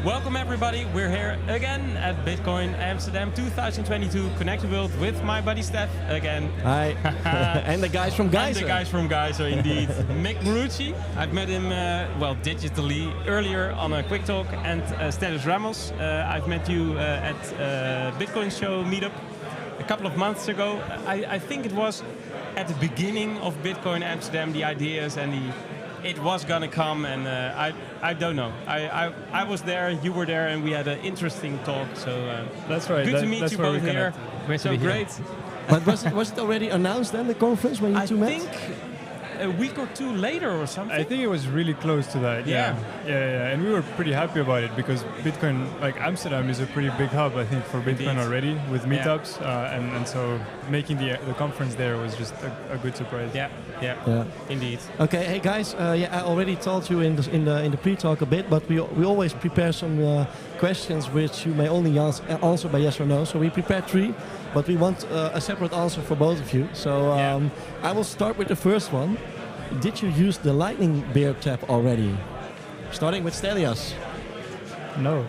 Welcome everybody, we're here again at Bitcoin Amsterdam 2022 Connect the World with my buddy Stef again. Hi. And the guys from Geyser. And the guys from Geyser, indeed. Mick Morucci, I've met him, digitally earlier on a quick talk, and Stelios Rammos, I've met you at Bitcoin Show meetup a couple of months ago. I think it was at the beginning of Bitcoin Amsterdam, the ideas and it was gonna come, and I don't know. I was there, you were there, and we had an interesting talk. So that's right. Good to meet you both here. Great to be here. Great. But was it already announced then, the conference, when you two met? I think a week or two later or something. I think it was really close to that. Yeah. And we were pretty happy about it because Bitcoin, like Amsterdam, is a pretty big hub, I think, for Bitcoin already with meetups, and so making the conference there was just a good surprise. Yeah, indeed. Okay, hey guys, I already told you in the pre-talk a bit, but we always prepare some questions which you may only answer by yes or no. So we prepared 3, but we want a separate answer for both of you. So I will start with the first one. Did you use the Lightning Beer tap already? Starting with Stelios. No.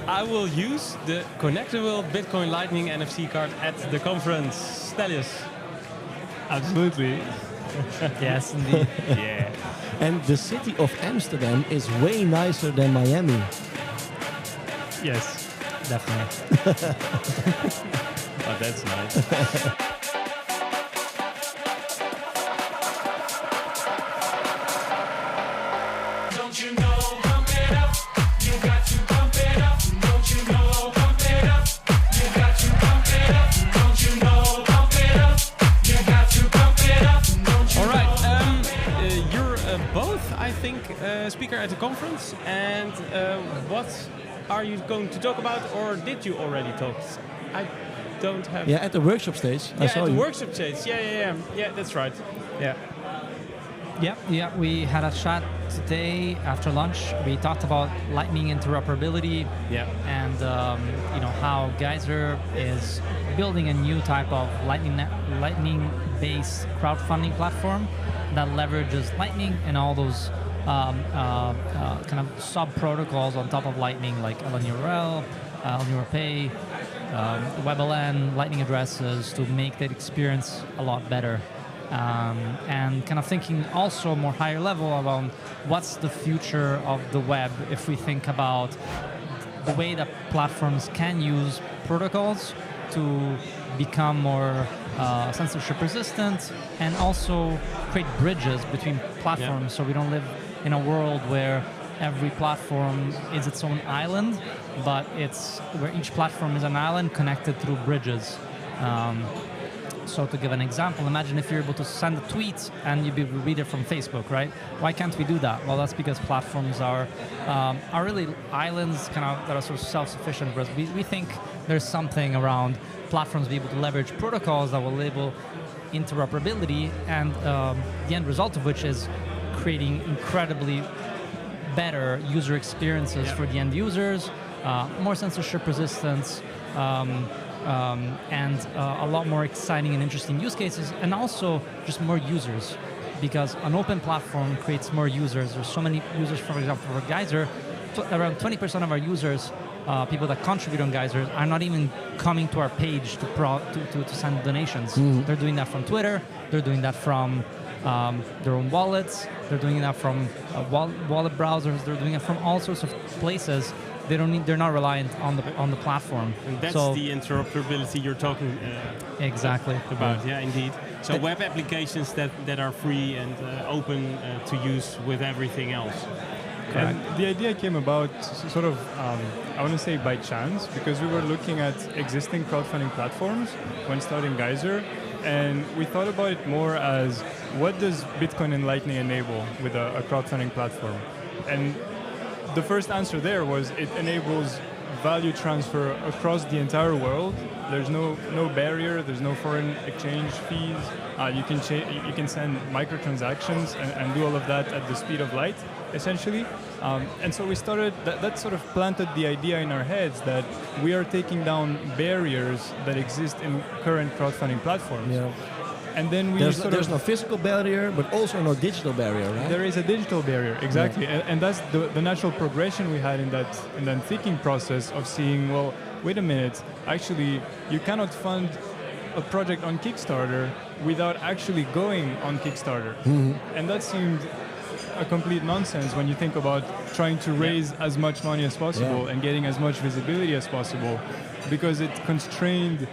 I will use the connectable Bitcoin Lightning NFC card at the conference. Stelios. Absolutely. Yes, indeed. Yeah. And the city of Amsterdam is way nicer than Miami. Yes, definitely. Oh, that's nice. Speaker at the conference, and what are you going to talk about, or did you already talk? I don't have. Yeah, at the workshop stage. I saw at the you. workshop stage. Yeah, that's right. Yeah. We had a chat today after lunch. We talked about Lightning interoperability. Yeah. And how Geyser is building a new type of Lightning-based crowdfunding platform that leverages Lightning and all those kind of sub-protocols on top of Lightning, like LNURL, LNURL, WebLN, Lightning addresses, to make that experience a lot better. And kind of thinking also more higher level around what's the future of the web if we think about the way that platforms can use protocols to become more censorship resistant, and also create bridges between platforms, so we don't live in a world where every platform is its own island, but it's where each platform is an island connected through bridges. So to give an example, imagine if you're able to send a tweet and you read it from Facebook, right? Why can't we do that? Well, that's because platforms are really islands, kind of, that are sort of self-sufficient. Whereas we think there's something around platforms being able to leverage protocols that will enable interoperability, and the end result of which is creating incredibly better user experiences for the end users, more censorship resistance, and a lot more exciting and interesting use cases, and also just more users, because an open platform creates more users. There's so many users, for example, for Geyser, around 20% of our users, people that contribute on Geyser, are not even coming to our page to send donations. Mm-hmm. They're doing that from Twitter, they're doing that from their own wallets, they're doing that from wallet browsers, they're doing it from all sorts of places. They're not reliant on the platform. And that's the interoperability you're talking exactly about. Yeah, indeed. So web applications that are free and open to use with everything else. And the idea came about sort of, I want to say by chance, because we were looking at existing crowdfunding platforms when starting Geyser, and we thought about it more as, what does Bitcoin and Lightning enable with a crowdfunding platform? And the first answer there was, it enables value transfer across the entire world. There's no barrier, there's no foreign exchange fees. You can send microtransactions and do all of that at the speed of light, essentially. And so we started, that sort of planted the idea in our heads that we are taking down barriers that exist in current crowdfunding platforms. Yeah. And then there's no physical barrier, but also no digital barrier, right? There is a digital barrier, exactly, and that's the natural progression we had in that thinking process of seeing, well, wait a minute, actually, you cannot fund a project on Kickstarter without actually going on Kickstarter, and that seemed a complete nonsense when you think about trying to raise as much money as possible and getting as much visibility as possible, because it constrained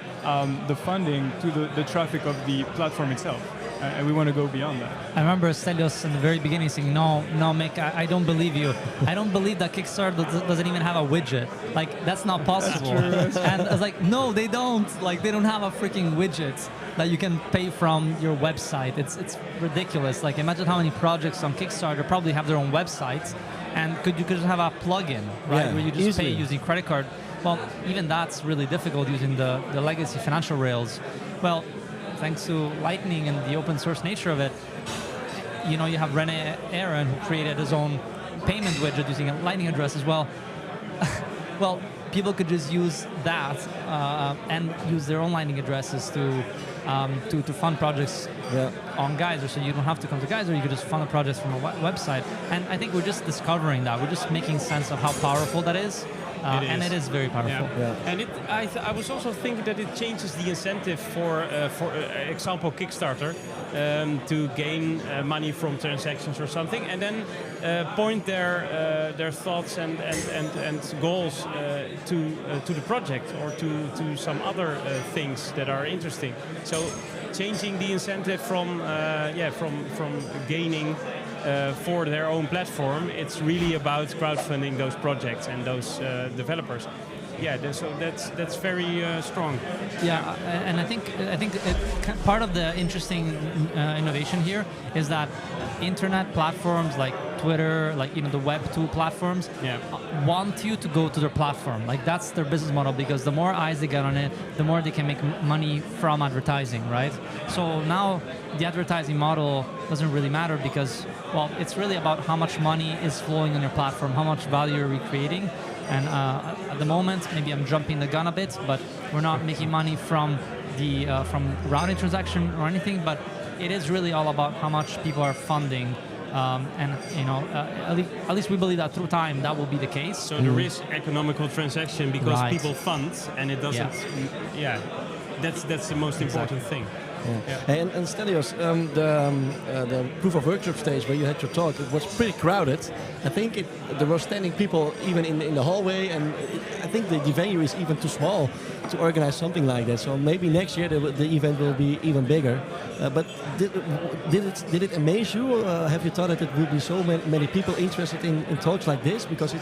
the funding to the traffic of the platform itself. And we want to go beyond that. I remember Stelios in the very beginning saying, no, Mick, I don't believe you. I don't believe that Kickstarter doesn't even have a widget. Like, that's not possible. That's true. And I was like, no, they don't. Like, they don't have a freaking widget that you can pay from your website. It's ridiculous. Like, imagine how many projects on Kickstarter probably have their own websites, and you could just have a plugin, right, where you just pay using credit card. Well, even that's really difficult using the legacy financial rails. Well, thanks to Lightning and the open source nature of it, you have René Aaron, who created his own payment widget using a Lightning address as well. Well, people could just use that and use their own Lightning addresses to fund projects on Geyser. So you don't have to come to Geyser, you could just fund the projects from a website. And I think we're just discovering that. We're just making sense of how powerful that is. And it is very powerful. And I was also thinking that it changes the incentive for example, Kickstarter, to gain money from transactions or something, and then point their thoughts and goals to the project or to some other things that are interesting. So changing the incentive from gaining. For their own platform, it's really about crowdfunding those projects and those developers. So that's very strong. Yeah, and I think part of the interesting innovation here is that internet platforms like Twitter, like the Web 2 platforms, want you to go to their platform. Like, that's their business model, because the more eyes they get on it, the more they can make money from advertising, right? So now the advertising model doesn't really matter, because, well, it's really about how much money is flowing on your platform, how much value are we creating. And at the moment, maybe I'm jumping the gun a bit, but we're not making money from the from routing transaction or anything, but it is really all about how much people are funding. At least we believe that through time that will be the case. So there is economical transaction because people fund, and it doesn't. That's the most important thing. And Stelios, the proof of work stage where you had your talk, it was pretty crowded. I think there were standing people even in the hallway, and I think the venue is even too small to organize something like that. So maybe next year the event will be even bigger. But did it amaze you? Have you thought that it would be so many people interested in talks like this? Because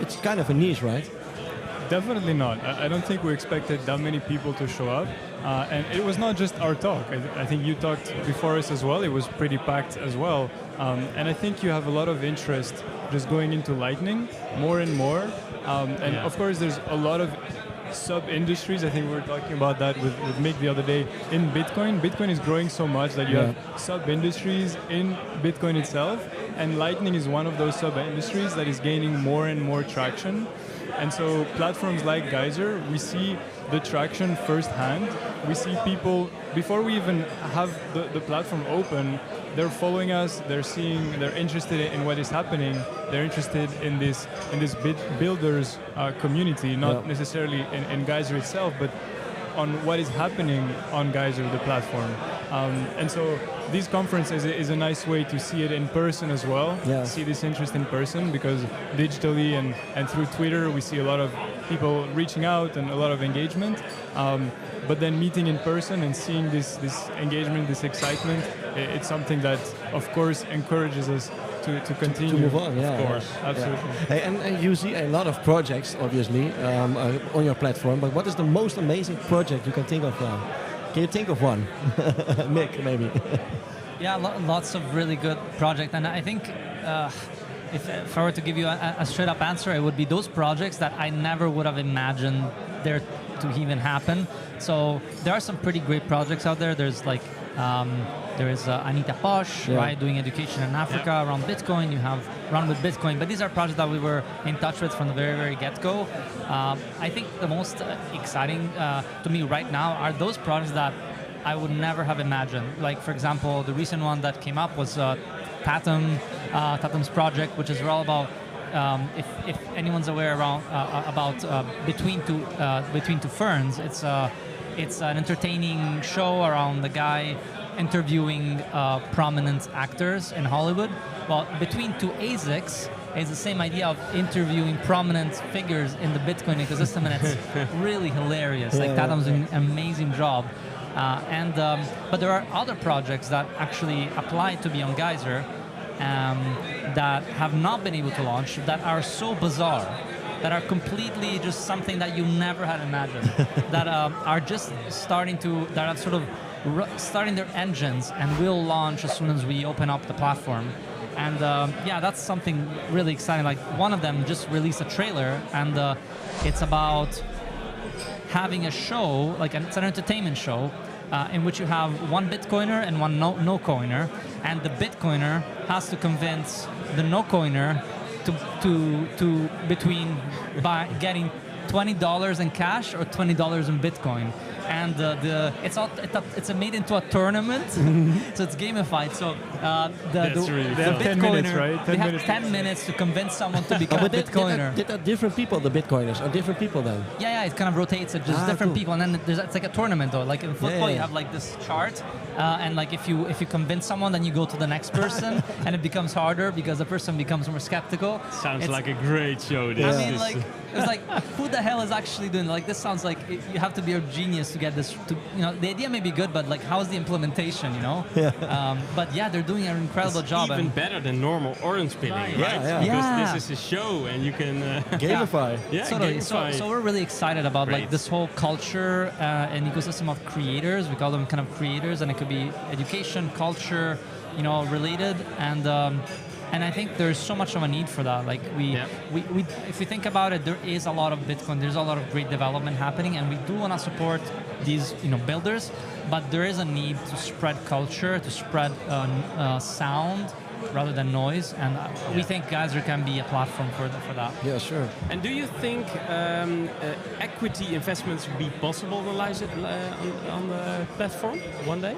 it's kind of a niche, right? Definitely not. I don't think we expected that many people to show up. And it was not just our talk. I think you talked before us as well. It was pretty packed as well. And I think you have a lot of interest just going into Lightning more and more. Of course, there's a lot of sub-industries. I think we were talking about that with Mick the other day. In Bitcoin, Bitcoin is growing so much that you have sub-industries in Bitcoin itself. And Lightning is one of those sub-industries that is gaining more and more traction. And so platforms like Geyser, we see the traction firsthand. We see people, before we even have the platform open, they're following us, they're interested in what is happening, they're interested in this builders community, not necessarily in Geyser itself, but on what is happening on Geyser, the platform. And so these conferences is a nice way to see it in person as well, see this interest in person, because digitally and through Twitter we see a lot of people reaching out and a lot of engagement. But then meeting in person and seeing this engagement, this excitement, it's something that of course encourages us to continue. To move on, of course, absolutely. Hey, and you see a lot of projects, obviously, on your platform, but what is the most amazing project you can think of now? Can you think of one? Mick, maybe. Lots of really good projects, and I think if I were to give you a straight up answer, it would be those projects that I never would have imagined there to even happen. So there are some pretty great projects out there. There's like there is Anita Posh, right, doing education in Africa around Bitcoin. You have Run with Bitcoin, but these are projects that we were in touch with from the very, very get-go. I think the most exciting to me right now are those projects that I would never have imagined. Like, for example, the recent one that came up was Tatum's project, which is all about, if anyone's aware about between two ferns, it's an entertaining show around the guy interviewing prominent actors in Hollywood. Well, Between Two ASICs is the same idea of interviewing prominent figures in the Bitcoin ecosystem, and it's really hilarious. Like, Tatum's doing an amazing job. But there are other projects that actually apply to be on Geyser that have not been able to launch, that are so bizarre, that are completely just something that you never had imagined, that are just starting their engines and will launch as soon as we open up the platform. And that's something really exciting. Like, one of them just released a trailer, and it's about having a show, like it's an entertainment show, in which you have one Bitcoiner and one no-coiner, and the Bitcoiner has to convince the no-coiner by getting $20 in cash or $20 in Bitcoin. And it's made into a tournament, so it's gamified. So they have 10 minutes, right? They have 10 minutes to convince someone to become a Bitcoiner. Did that different people, the Bitcoiners, are different people then? Yeah, it kind of rotates. It's just different people, and then it's like a tournament though. Like in football, you have like this chart, and like if you convince someone, then you go to the next person, and it becomes harder because the person becomes more skeptical. Sounds like a great show. I mean, like, it's like, who the hell is actually doing? Like, this sounds like you have to be a genius to get this. The idea may be good, but like, how's the implementation? But yeah, they're doing an incredible job. Even better than normal orange pilling, right? Yeah. Because this is a show, and you can gamify. Gamify. So we're really excited about like this whole culture and ecosystem of creators. We call them kind of creators, and it could be education, culture, related, and I think there's so much of a need for that. Like if we think about it, there is a lot of Bitcoin. There's a lot of great development happening, and we do want to support these builders. But there is a need to spread culture, to spread sound rather than noise, and we think Geyser can be a platform for that. Yeah, sure. And do you think equity investments will be possible on the platform one day?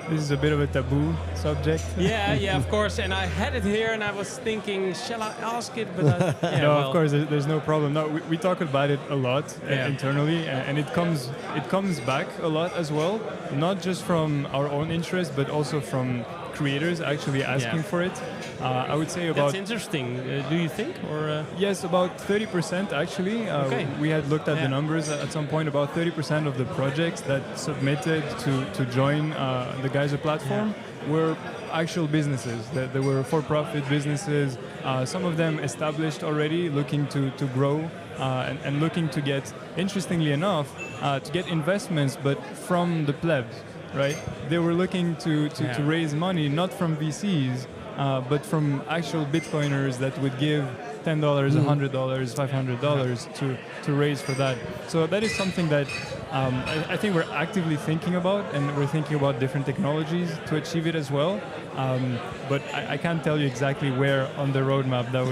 This is a bit of a taboo subject. Yeah, of course. And I had it here, and I was thinking, shall I ask it? But of course, there's no problem. No, we talk about it a lot internally, and it comes back a lot as well. Not just from our own interest, but also from creators actually asking for it. I would say about... That's interesting. Do you think? Or Yes, about 30% actually. We had looked at the numbers at some point. About 30% of the projects that submitted to join the Geyser platform were actual businesses. They were for-profit businesses. Some of them established already, looking to grow and looking to get, interestingly enough, to get investments, but from the plebs. Right? They were looking to raise money, not from VCs, but from actual Bitcoiners that would give $10, $100, $500 to raise for that. So that is something that I think we're actively thinking about, and we're thinking about different technologies to achieve it as well. But I can't tell you exactly where on the roadmap that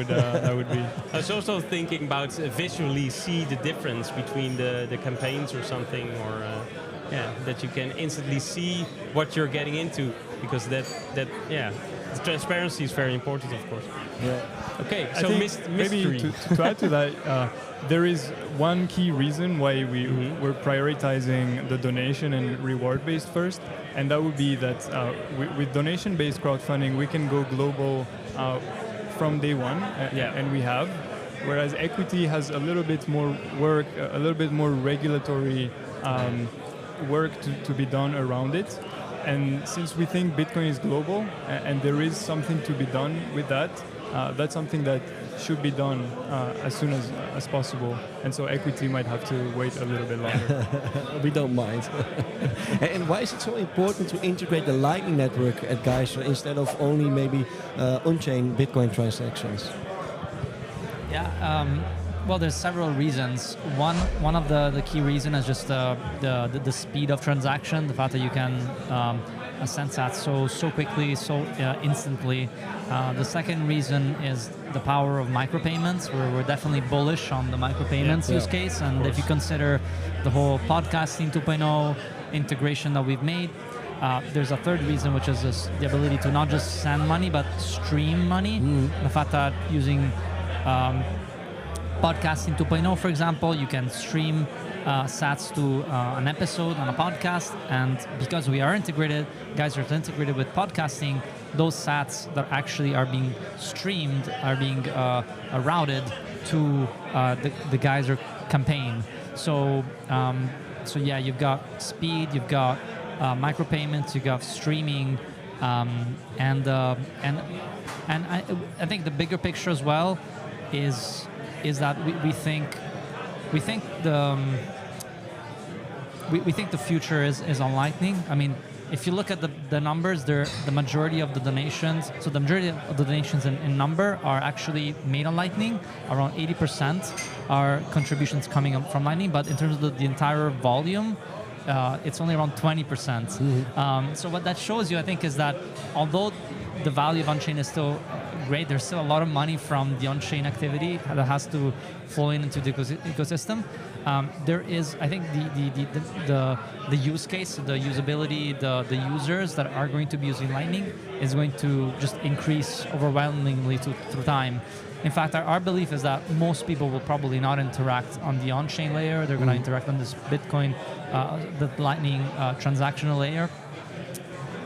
would be. I was also thinking about visually see the difference between the campaigns or something, or that you can instantly see what you're getting into, because the transparency is very important, of course. Yeah. Okay, I so think maybe mystery. to add to that, there is one key reason why we're prioritizing the donation and reward-based first, and that would be that with donation-based crowdfunding, we can go global from day one, and we have. Whereas equity has a little bit more work, a little bit more regulatory work to be done around it. And since we think Bitcoin is global and there is something to be done with that, that's something that should be done as soon as possible. And so equity might have to wait a little bit longer. We don't mind. And why is it so important to integrate the Lightning Network at Geyser instead of only maybe on-chain Bitcoin transactions? Well, there's several reasons. One of the key reasons is just the speed of transaction, the fact that you can send that so quickly, so instantly. The second reason is the power of micropayments. We're definitely bullish on the micropayments use case, and if you consider the whole podcasting 2.0, integration that we've made. There's a third reason, which is the ability to not just send money, but stream money. The fact that using podcasting 2.0, for example, you can stream sats to an episode on a podcast, and because we are integrated, Geyser is integrated with podcasting, those sats that actually are being streamed are being routed to the Geyser campaign. So yeah, you've got speed, you've got micropayments, you got streaming, and I think the bigger picture as well is that we think the future is on Lightning. I mean, if you look at the numbers, the majority of the donations, so the majority of the donations in number are actually made on Lightning. Around 80% are contributions coming up from Lightning, but in terms of the entire volume, it's only around 20%. So what that shows you, I think, is that although the value of on-chain is still great, there's still a lot of money from the on-chain activity that has to flow into the ecosystem. There is, I think, the use case, the usability, the users that are going to be using Lightning is going to just increase overwhelmingly through time. In fact, our belief is that most people will probably not interact on the on-chain layer. They're going to interact on this Bitcoin, the Lightning transactional layer.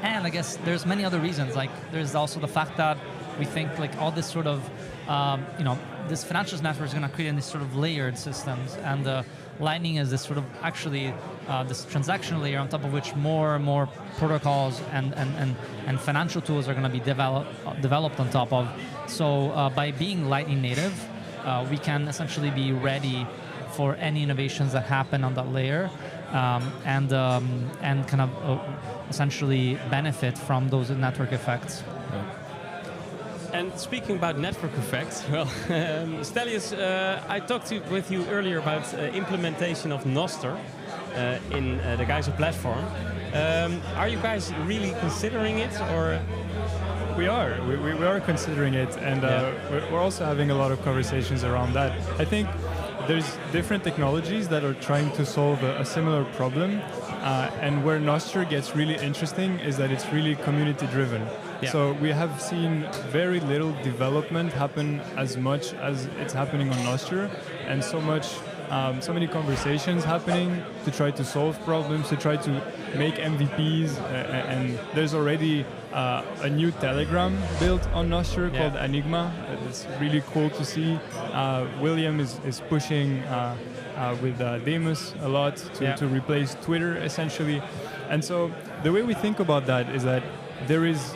And I guess there's many other reasons. Like there's also the fact that we think like all this sort of, this financial network is going to create these sort of layered systems, and Lightning is this sort of actually this transactional layer on top of which more and more protocols and financial tools are going to be developed on top of. So by being Lightning native, we can essentially be ready for any innovations that happen on that layer, and kind of essentially benefit from those network effects. And speaking about network effects, well, Stelios, I talked with you earlier about implementation of Nostr in the Geyser platform. Are you guys really considering it, or? We are. We are considering it, and we're also having a lot of conversations around that. I think there's different technologies that are trying to solve a similar problem, and where Nostr gets really interesting is that it's really community-driven. Yeah. So we have seen very little development happen as much as it's happening on Nostr, and so many conversations happening to try to solve problems, to try to make MVPs, and there's already a new Telegram built on Nostr called Enigma. It's really cool to see. William is pushing with Demus a lot to replace Twitter, essentially. And so the way we think about that is that there is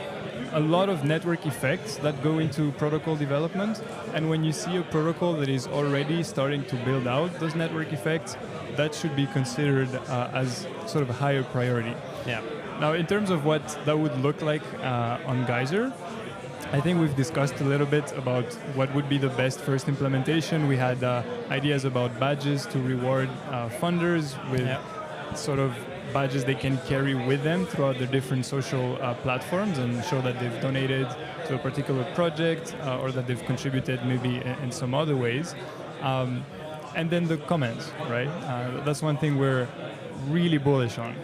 a lot of network effects that go into protocol development, and when you see a protocol that is already starting to build out those network effects, that should be considered as sort of a higher priority. Yeah. Now, in terms of what that would look like on Geyser, I think we've discussed a little bit about what would be the best first implementation. We had ideas about badges to reward funders with sort of badges they can carry with them throughout the different social platforms and show that they've donated to a particular project or that they've contributed maybe in some other ways. And then the comments, right? That's one thing we're really bullish on.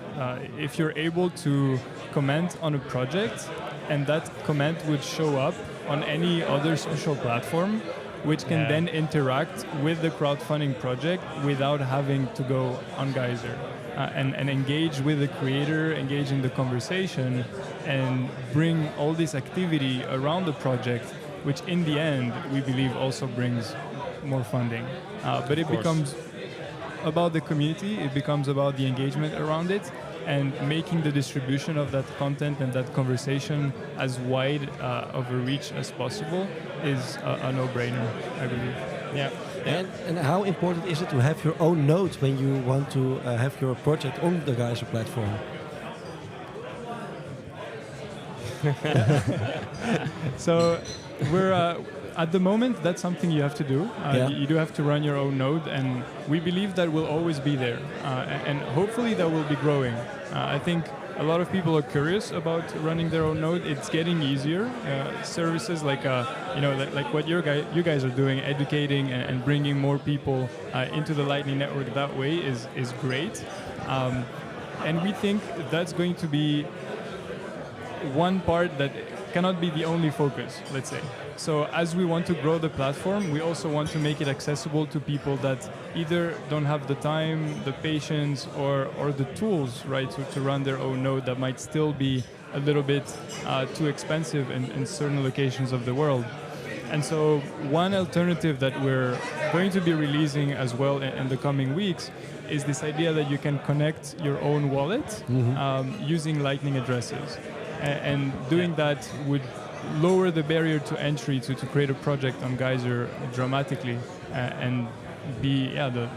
If you're able to comment on a project and that comment would show up on any other social platform, which can then interact with the crowdfunding project without having to go on Geyser. And engage with the creator, engage in the conversation, and bring all this activity around the project, which in the end, we believe also brings more funding. But it becomes about the community, it becomes about the engagement around it, and making the distribution of that content and that conversation as wide of a reach as possible is a no-brainer, I believe. Yeah. And how important is it to have your own node when you want to have your project on the Geyser platform? So we're at the moment, that's something you have to do. You do have to run your own node, and we believe that will always be there, and hopefully that will be growing. I think a lot of people are curious about running their own node. It's getting easier. Services like like what you guys are doing, educating and bringing more people into the Lightning Network that way is great. And we think that's going to be one part that cannot be the only focus, let's say. So as we want to grow the platform, we also want to make it accessible to people that either don't have the time, the patience, or the tools, right, to run their own node, that might still be a little bit too expensive in certain locations of the world. And so one alternative that we're going to be releasing as well in the coming weeks is this idea that you can connect your own wallet using Lightning addresses. And doing that would lower the barrier to entry to create a project on Geyser dramatically, and be the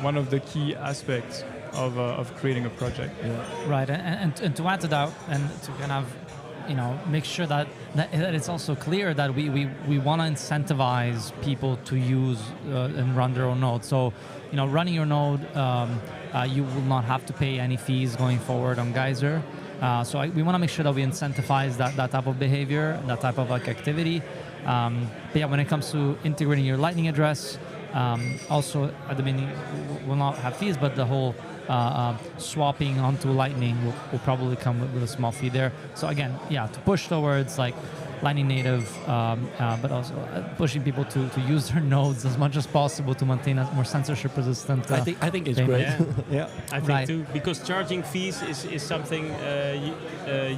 one of the key aspects of creating a project. Yeah. Right, and to add to that, and to kind of make sure that it's also clear that we want to incentivize people to use and run their own node. So running your node, you will not have to pay any fees going forward on Geyser. So we want to make sure that we incentivize that type of behavior, that type of activity. But yeah, when it comes to integrating your Lightning address, also at the beginning will not have fees, but the whole swapping onto Lightning will probably come with a small fee there. So again, to push towards like Lightning native, but also pushing people to use their nodes as much as possible to maintain a more censorship resistant. I think it's payment. great. Yeah, I think too, because charging fees is something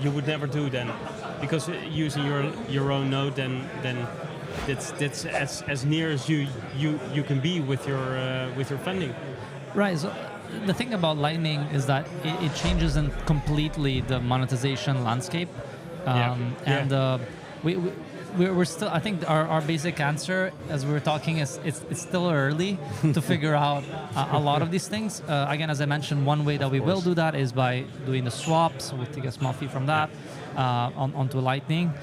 you would never do then, because using your own node then that's as near as you can be with your funding. Right. So the thing about Lightning is that it changes completely the monetization landscape, and we're still. I think our basic answer, as we were talking, is it's still early to figure out a lot of these things. Again, as I mentioned, one way that we will do that is by doing the swaps. We'll take a small fee from that onto Lightning.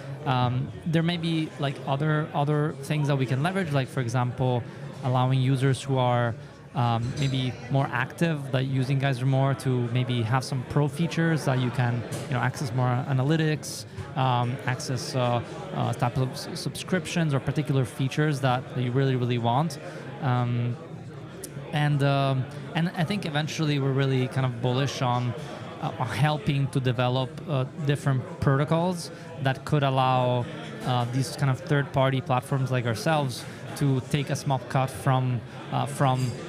There may be like other things that we can leverage, like for example, allowing users who are maybe more active, that using Geyser more, to maybe have some pro features that you can access more analytics, access type of subscriptions or particular features that you really want. And I think eventually we're really kind of bullish on helping to develop different protocols that could allow these kind of third-party platforms like ourselves to take a small cut from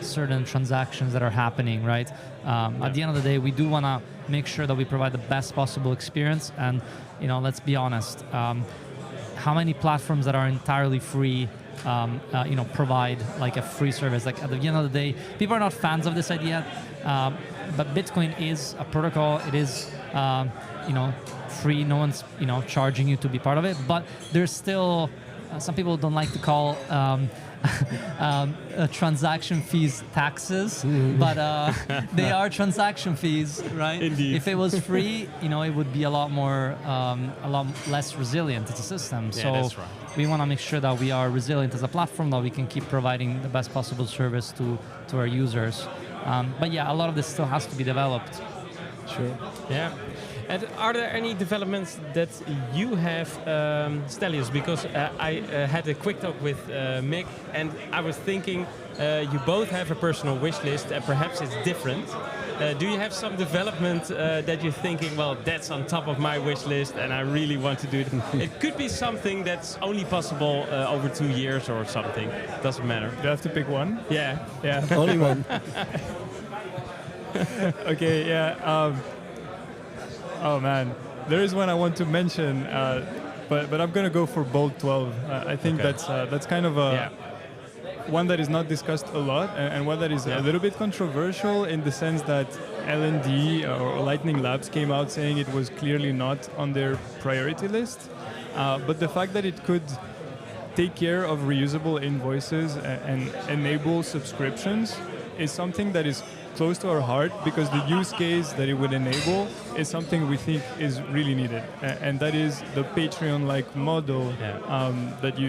certain transactions that are happening, right? At the end of the day, we do want to make sure that we provide the best possible experience. And let's be honest, how many platforms that are entirely free provide like a free service? Like at the end of the day, people are not fans of this idea, but Bitcoin is a protocol. It is free. No one's charging you to be part of it. But there's still some people don't like to call transaction fees taxes, but they are transaction fees, right? Indeed. If it was free, it would be a lot less resilient as a system. Yeah, so that's right. we want to make sure that we are resilient as a platform, that we can keep providing the best possible service to our users. But yeah, a lot of this still has to be developed. Sure. Yeah. And are there any developments that you have, Stelios? Because I had a quick talk with Mick, and I was thinking you both have a personal wish list, and perhaps it's different. Do you have some development that you're thinking, well, that's on top of my wish list, and I really want to do it? It could be something that's only possible over 2 years or something. Doesn't matter. Do I have to pick one? Yeah. Only one. Okay, yeah. Oh man, there is one I want to mention, but I'm gonna go for Bolt 12. I think that's kind of one that is not discussed a lot, and one that is a little bit controversial in the sense that LND or Lightning Labs came out saying it was clearly not on their priority list. But the fact that it could take care of reusable invoices and enable subscriptions is something that is close to our heart, because the use case that it would enable is something we think is really needed, and that is the Patreon-like model that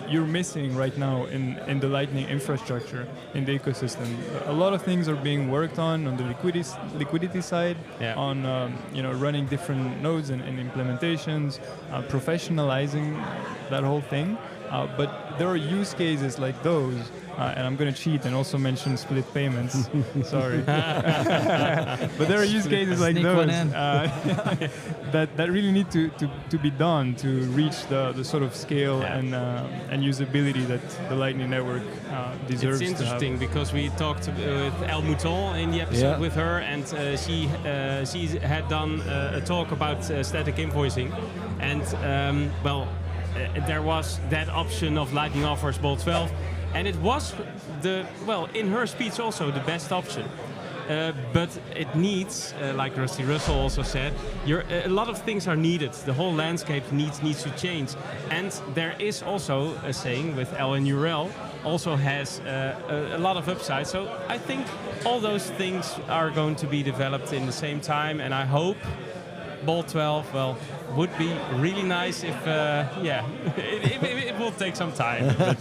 you're missing right now in the Lightning infrastructure, in the ecosystem. A lot of things are being worked on the liquidity side, on running different nodes and implementations, professionalizing that whole thing. But there are use cases like those, and I'm going to cheat and also mention split payments. Sorry. But there are use cases like Sneak those one in. that really need to be done to reach the sort of scale and usability that the Lightning Network deserves. It's interesting because we talked with El Mouton in the episode with her, and she had done a talk about static invoicing, and there was that option of Lightning offers Bolt 12, and it was in her speech also the best option. But it needs, like Rusty Russell also said, a lot of things are needed. The whole landscape needs to change. And there is also a saying with LNURL, also has a lot of upside. So I think all those things are going to be developed in the same time, and I hope Bolt 12, would be really nice if, it will take some time. But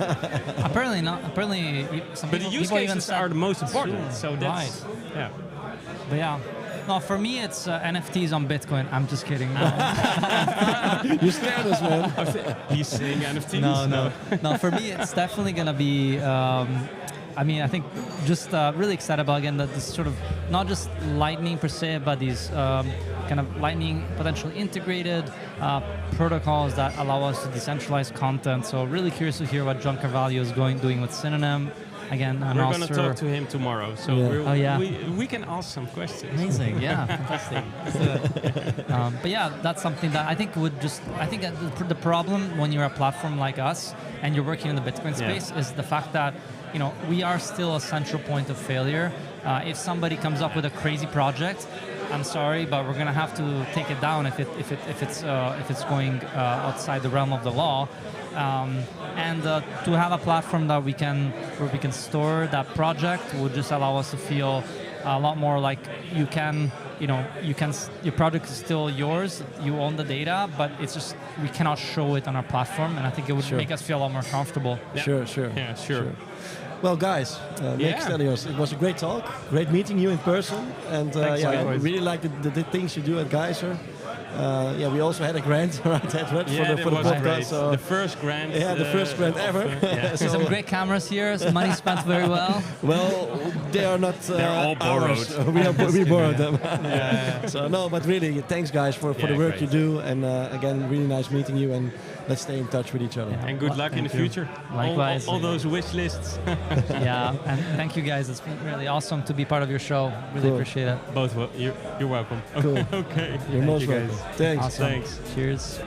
Apparently not. Apparently, some but the people, use people even cases said are the most important. Sure, So that's, right. But yeah. No, for me it's NFTs on Bitcoin. I'm just kidding. No, You scared us, man. He's saying NFTs. no. For me, it's definitely gonna be. I think just really excited about again that this sort of not just Lightning per se, but these kind of Lightning potentially integrated protocols that allow us to decentralize content. So really curious to hear what John Carvalho is doing with Synonym. Again, We're going to talk to him tomorrow, so we can ask some questions. Amazing, yeah, fantastic. Let's do it. But yeah, that's something that I think that the problem when you're a platform like us and you're working in the Bitcoin space is the fact that we are still a central point of failure. If somebody comes up with a crazy project, I'm sorry, but we're gonna have to take it down if it's going outside the realm of the law. And to have a platform that where we can store that project would just allow us to feel a lot more like your project is still yours, you own the data, but it's just we cannot show it on our platform, and I think it would make us feel a lot more comfortable. Sure. Yeah, sure. Well, guys, Mick Stelios, it was a great talk. Great meeting you in person, and I really like the things you do at Geyser. We also had a grant for the podcast. Great. So the first grant. Yeah, the first grant ever. So some great cameras here. Some money spent very well. Well, they are not. They're all borrowed. We borrowed them. So no, but really, thanks guys for the work you do, and again, really nice meeting you, and let's stay in touch with each other. And good luck in the future. Likewise. All those wish lists. And thank you guys. It's been really awesome to be part of your show. Really appreciate it. Both. You're welcome. Cool. Okay. You're most welcome. Thanks. Awesome. Thanks. Cheers.